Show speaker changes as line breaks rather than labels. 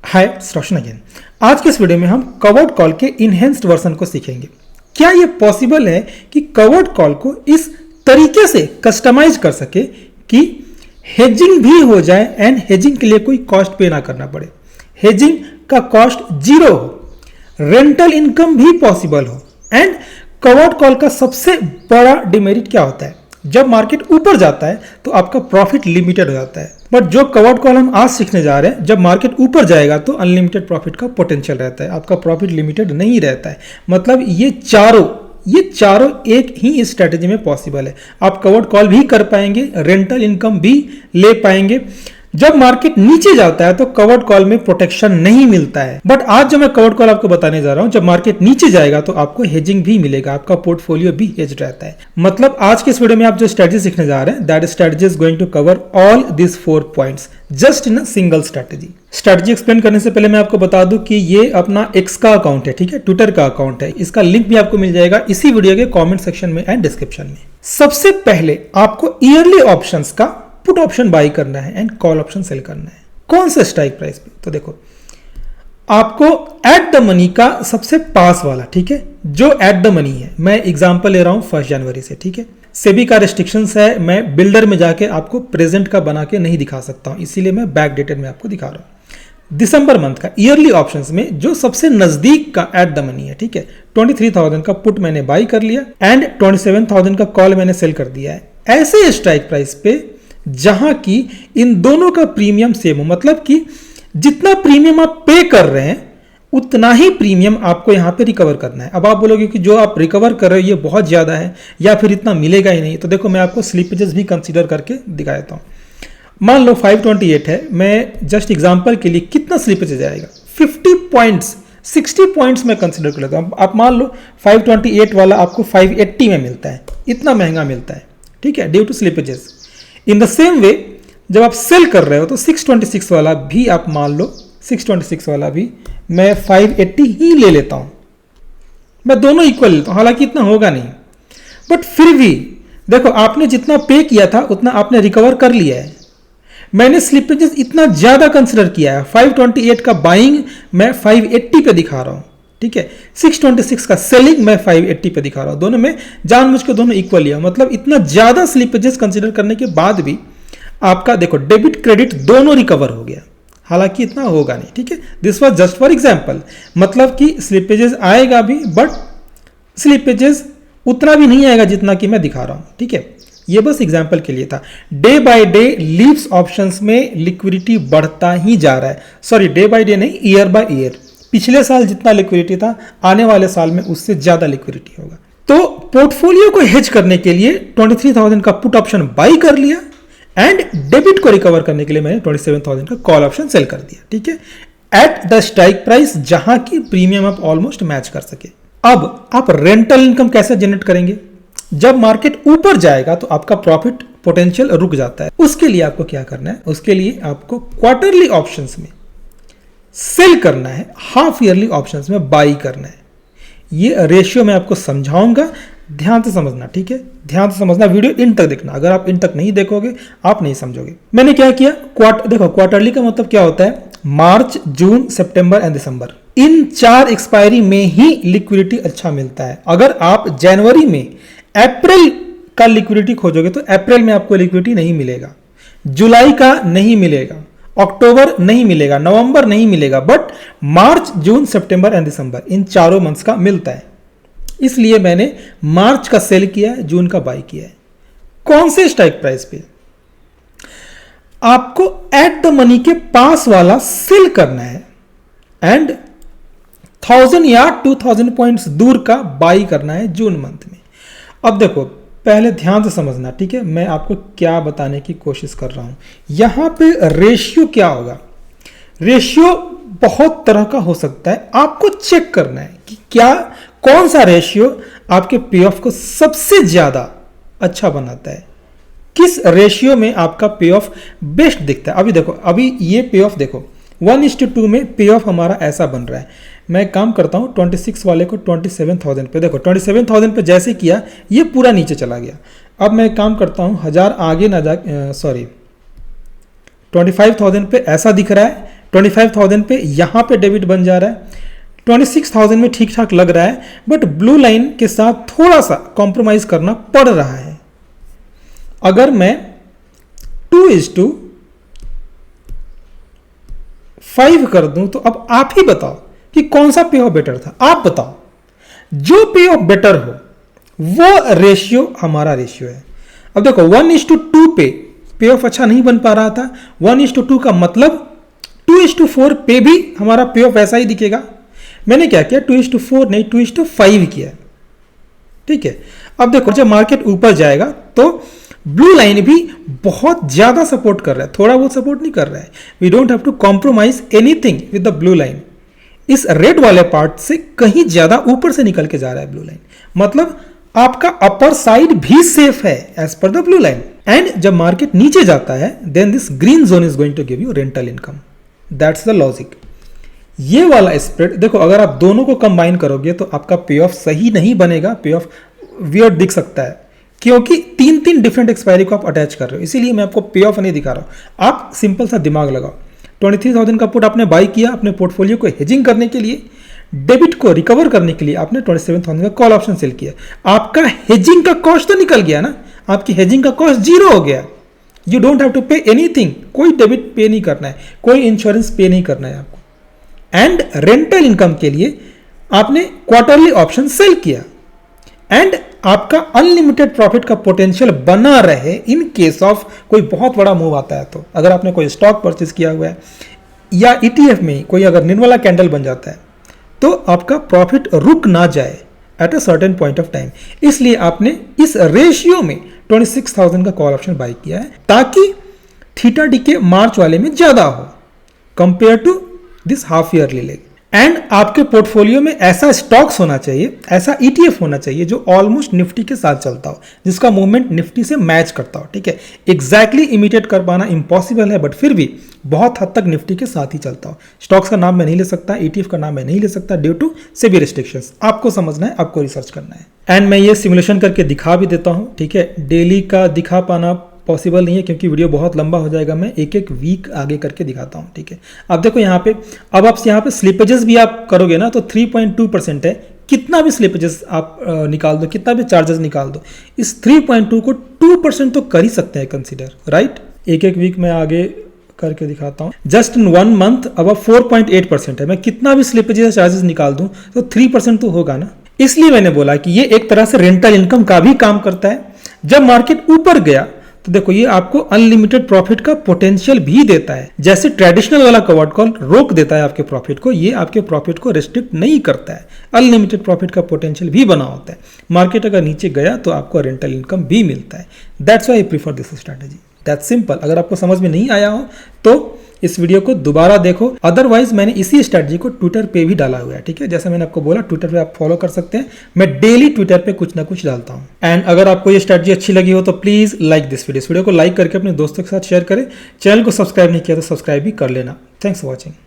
हाय रोशन again. आज के इस वीडियो में हम कवर्ड कॉल के इनहेंस्ड वर्जन को सीखेंगे। क्या ये पॉसिबल है कि कवर्ड कॉल को इस तरीके से कस्टमाइज कर सके कि हेजिंग भी हो जाए एंड हेजिंग के लिए कोई कॉस्ट पे ना करना पड़े, हेजिंग का कॉस्ट जीरो हो, रेंटल इनकम भी पॉसिबल हो। एंड कवर्ड कॉल का सबसे बड़ा डिमेरिट क्या होता है, जब मार्केट ऊपर जाता है तो आपका प्रॉफिट लिमिटेड हो जाता है, बट जो कवर्ड कॉल हम आज सीखने जा रहे हैं, जब मार्केट ऊपर जाएगा तो अनलिमिटेड प्रॉफिट का पोटेंशियल रहता है, आपका प्रॉफिट लिमिटेड नहीं रहता है। मतलब ये चारों एक ही स्ट्रेटेजी में पॉसिबल है। आप कवर्ड कॉल भी कर पाएंगे, रेंटल इनकम भी ले पाएंगे। जब मार्केट नीचे जाता है तो कवर्ड कॉल में प्रोटेक्शन नहीं मिलता है, बट आज जो मैं कवर्ड कॉल आपको बताने जा रहा हूं, जब मार्केट नीचे जाएगा तो आपको हेजिंग भी मिलेगा, आपका पोर्टफोलियो भी हेज रहता है। मतलब आज के इस वीडियो में आप जो स्ट्रेटजी सीखने जा रहे हैं, that strategy is going to cover all this 4 points just in a single strategy. Strategy explain करने से पहले मैं आपको बता दूं कि ये अपना एक्स का अकाउंट है, ठीक है, ट्विटर का अकाउंट है। इसका लिंक भी आपको मिल जाएगा इसी वीडियो के कॉमेंट सेक्शन में एंड डिस्क्रिप्शन में। सबसे पहले आपको ईयरली ऑप्शंस का पुट ऑप्शन बाई करना है एंड कॉल ऑप्शन सेल करना है। कौन से स्ट्राइक प्राइस पे? तो देखो, आपको एट द मनी का सबसे पास वाला, ठीक है, जो एट द मनी है। मैं एग्जांपल ले रहा हूं 1 जनवरी से, ठीक है। सेबी का रेस्ट्रिक्शंस है, मैं बिल्डर में जाके आपको प्रेजेंट का बना के नहीं दिखा सकता हूं, इसीलिए मैं बैक डेटेड में आपको दिखा रहा हूं। दिसंबर मंथ का ईयरली ऑप्शंस में जो सबसे नजदीक का एट द मनी है, ठीक है, 23,000 का पुट मैंने बाई कर लिया एंड 27,000 का कॉल मैंने सेल कर दिया है। ऐसे स्ट्राइक प्राइस पे जहां की इन दोनों का प्रीमियम सेम हो, मतलब कि जितना प्रीमियम आप पे कर रहे हैं उतना ही प्रीमियम आपको यहां पे रिकवर करना है। अब आप बोलोगे कि जो आप रिकवर कर रहे हो ये बहुत ज्यादा है या फिर इतना मिलेगा ही नहीं, तो देखो मैं आपको स्लिपेजेस भी कंसीडर करके दिखा देता हूं। मान लो 528 है, मैं जस्ट एग्जांपल के लिए कितना स्लिपेज जाएगा, 50 पॉइंट्स, 60 पॉइंट्स में कंसीडर कर लेता हूं। आप मान लो 528 वाला आपको 580 में मिलता है, इतना महंगा मिलता है, ठीक है, due to slippages. In the same way जब आप सेल कर रहे हो तो 626 वाला भी आप मान लो, 626 वाला भी मैं 580 ही ले लेता हूं, मैं दोनों इक्वल लेता हूं, हालांकि इतना होगा नहीं, बट फिर भी देखो आपने जितना पे किया था उतना आपने रिकवर कर लिया है। मैंने स्लिपेजेस इतना ज्यादा कंसिडर किया है, 528 का बाइंग मैं 580 पे दिखा रहा हूं, ठीक है, 626 का सेलिंग मैं 580 पे दिखा रहा हूं, दोनों में जानबूझ के दोनों इक्वल लिया। मतलब इतना ज्यादा स्लिपेजेस कंसीडर करने के बाद भी आपका देखो डेबिट क्रेडिट दोनों रिकवर हो गया, हालांकि इतना होगा नहीं, ठीक है, this was just for example. मतलब कि स्लिपेजेस आएगा भी, बट स्लिपेजेस उतना भी नहीं आएगा जितना कि मैं दिखा रहा हूं, ठीक है, ये बस एग्जांपल के लिए था। Day by day leaves options में लिक्विडिटी बढ़ता ही जा रहा है, सॉरी डे बाय डे नहीं, ईयर बाय ईयर। पिछले साल जितना लिक्विडिटी था आने वाले साल में उससे ज्यादा लिक्विडिटी होगा। तो पोर्टफोलियो को हेज करने के लिए 23,000 का पुट ऑप्शन बाई कर लिया एंड डेबिट को रिकवर करने के लिए मैंने 27,000 का कॉल ऑप्शन सेल कर दिया, ठीक है, एट द स्ट्राइक प्राइस जहां की प्रीमियम आप ऑलमोस्ट मैच कर सके। अब आप रेंटल इनकम कैसे जनरेट करेंगे? जब मार्केट ऊपर जाएगा तो आपका प्रॉफिट पोटेंशियल रुक जाता है। उसके लिए आपको क्या करना है, उसके लिए आपको क्वार्टरली ऑप्शंस में सेल करना है, हाफ ईयरली ऑप्शंस में बाई करना है। ये रेशियो मैं आपको समझाऊंगा, ध्यान से समझना, ठीक है, ध्यान से समझना, वीडियो इन तक देखना। अगर आप इन तक नहीं देखोगे आप नहीं समझोगे। मैंने क्या किया, देखो क्वार्टरली का मतलब क्या होता है, मार्च, जून, सितंबर एंड दिसंबर, इन 4 एक्सपायरी में ही लिक्विडिटी अच्छा मिलता है। अगर आप जनवरी में अप्रैल का लिक्विडिटी खोजोगे तो अप्रैल में आपको लिक्विडिटी नहीं मिलेगा, जुलाई का नहीं मिलेगा, अक्टूबर नहीं मिलेगा, नवंबर नहीं मिलेगा, but March, June, September and दिसंबर इन चारों मंथ्स का मिलता है। इसलिए मैंने मार्च का सेल किया है, जून का बाई किया है। कौन से स्ट्राइक प्राइस पे? आपको एट द मनी के पास वाला सेल करना है एंड 1000 या 2000 पॉइंट्स दूर का बाई करना है जून मंथ में। अब देखो पहले ध्यान से समझना, ठीक है, मैं आपको क्या बताने की कोशिश कर रहा हूं। यहां पे रेशियो क्या होगा, रेशियो बहुत तरह का हो सकता है, आपको चेक करना है कि क्या कौन सा रेशियो आपके पे ऑफ को सबसे ज्यादा अच्छा बनाता है, किस रेशियो में आपका पे ऑफ बेस्ट दिखता है। अभी देखो, अभी ये पे ऑफ देखो 1:2 में पे ऑफ हमारा ऐसा बन रहा है। मैं काम करता हूं 26 वाले को 27,000 पे, देखो 27,000 पे जैसे किया ये पूरा नीचे चला गया। अब मैं काम करता हूं 1000 आगे ना जा, सॉरी 25,000 पे ऐसा दिख रहा है, 25,000 पे यहाँ पे डेबिट बन जा रहा है, 26,000 में ठीक ठाक लग रहा है, बट ब्लू लाइन के साथ थोड़ा सा कॉम्प्रोमाइज करना पड़ रहा है। अगर मैं 2:5 कर दूं तो अब आप ही बताओ कि कौन सा पे ऑफ बेटर था। आप बताओ, जो पे ऑफ बेटर हो वो रेशियो हमारा रेशियो है। अब देखो 1:2 पे ऑफ अच्छा नहीं बन पा रहा था, 1:2 का मतलब 2:4 पे भी हमारा पे ऑफ ऐसा ही दिखेगा। मैंने क्या किया, 2:4 नहीं 2:5 किया, ठीक है। अब देखो जब मार्केट ऊपर जाएगा तो ब्लू लाइन भी बहुत ज्यादा सपोर्ट कर रहा है, थोड़ा बहुत सपोर्ट नहीं कर रहा है। We don't have to compromise anything with the blue line. इस रेड वाले पार्ट से कहीं ज्यादा ऊपर से निकल के जा रहा है ब्लू लाइन, मतलब आपका अपर साइड भी सेफ है as per the blue line. And जब मार्केट नीचे जाता है then this green zone is going to give you rental income. That's the logic. ये वाला स्प्रेड देखो, अगर आप दोनों को कंबाइन करोगे तो आपका पे ऑफ सही नहीं बनेगा, पे ऑफ वियर्ड दिख सकता है, क्योंकि 3 डिफरेंट एक्सपायरी को आप अटैच कर रहे हो। इसीलिए मैं आपको पे ऑफ नहीं दिखा रहा हूं। आप सिंपल सा दिमाग लगाओ, 23,000 का पुट आपने बाई किया अपने पोर्टफोलियो को हेजिंग करने के लिए, डेबिट को रिकवर करने के लिए आपने 27,000 का कॉल ऑप्शन सेल किया। आपका हेजिंग का कॉस्ट तो निकल गया ना, आपकी हेजिंग का कॉस्ट 0 हो गया। You don't have to pay anything, कोई डेबिट पे नहीं करना है, कोई इंश्योरेंस पे नहीं करना है आपको। एंड रेंटल इनकम के लिए आपने क्वार्टरली ऑप्शन सेल किया एंड आपका अनलिमिटेड प्रॉफिट का पोटेंशियल बना रहे इन केस ऑफ कोई बहुत बड़ा मूव आता है। तो अगर आपने कोई स्टॉक परचेज किया हुआ है या ETF में कोई अगर निर्मला कैंडल बन जाता है तो आपका प्रॉफिट रुक ना जाए at a certain point of time. इसलिए आपने इस रेशियो में 26,000 का कॉल ऑप्शन बाई किया है ताकि थीटा डी के मार्च वाले में ज्यादा हो compare to this half yearly leg. And आपके पोर्टफोलियो में ऐसा स्टॉक्स होना चाहिए, ऐसा ETF होना चाहिए जो ऑलमोस्ट निफ्टी के साथ चलता हो, जिसका मूवमेंट निफ्टी से मैच करता हो, ठीक है। एग्जैक्टली इमिटेट कर पाना इम्पॉसिबल है, बट फिर भी बहुत हद तक निफ्टी के साथ ही चलता हो। स्टॉक्स का नाम मैं नहीं ले सकता, ETF का नाम मैं नहीं ले सकता ड्यू टू सेबी रिस्ट्रिक्शंस। आपको समझना है, आपको रिसर्च करना है। एंड मैं ये सिमुलेशन करके दिखा भी देता हूँ, ठीक है। डेली का दिखा पाना पॉसिबल नहीं है क्योंकि वीडियो बहुत लंबा हो जाएगा। मैं एक वीक आगे करके दिखाता हूँ, ठीक है। अब देखो यहाँ पे, अब आप यहाँ पे स्लिपेजेस भी आप करोगे ना तो 3.2% है। कितना भी स्लिपेजेस आप निकाल दो, कितना भी चार्जेस निकाल दो, इस 3.2 को 2% तो कर ही सकते हैं कंसीडर, राइट। एक वीक में आगे करके दिखाता हूँ। जस्ट इन 1 मंथ अब 4.8% है। मैं कितना भी स्लिपेजेस चार्जेस निकाल दूं तो 3% तो होगा ना। इसलिए मैंने बोला कि ये एक तरह से रेंटल इनकम का भी काम करता है। जब मार्केट ऊपर गया तो देखो ये आपको अनलिमिटेड प्रॉफिट का पोटेंशियल भी देता है। जैसे ट्रेडिशनल वाला कवर्ड कॉल रोक देता है आपके प्रॉफिट को, ये आपके प्रॉफिट को रिस्ट्रिक्ट नहीं करता है। अनलिमिटेड प्रॉफिट का पोटेंशियल भी बना होता है। मार्केट अगर नीचे गया तो आपको रेंटल इनकम भी मिलता है। That's why I prefer this strategy. That's simple. अगर आपको समझ में नहीं आया हो तो इस वीडियो को दोबारा देखो, अदरवाइज मैंने इसी स्ट्रैटेजी को ट्विटर पे भी डाला हुआ है, ठीक है। जैसे मैंने आपको बोला ट्विटर पे आप फॉलो कर सकते हैं, मैं डेली ट्विटर पे कुछ ना कुछ डालता हूं। एंड अगर आपको ये स्ट्रैटेजी अच्छी लगी हो तो प्लीज लाइक दिस वीडियो। इस वीडियो को लाइक करके अपने दोस्तों के साथ शेयर करें। चैनल को सब्सक्राइब नहीं किया तो सब्सक्राइब भी कर लेना। Thanks for watching.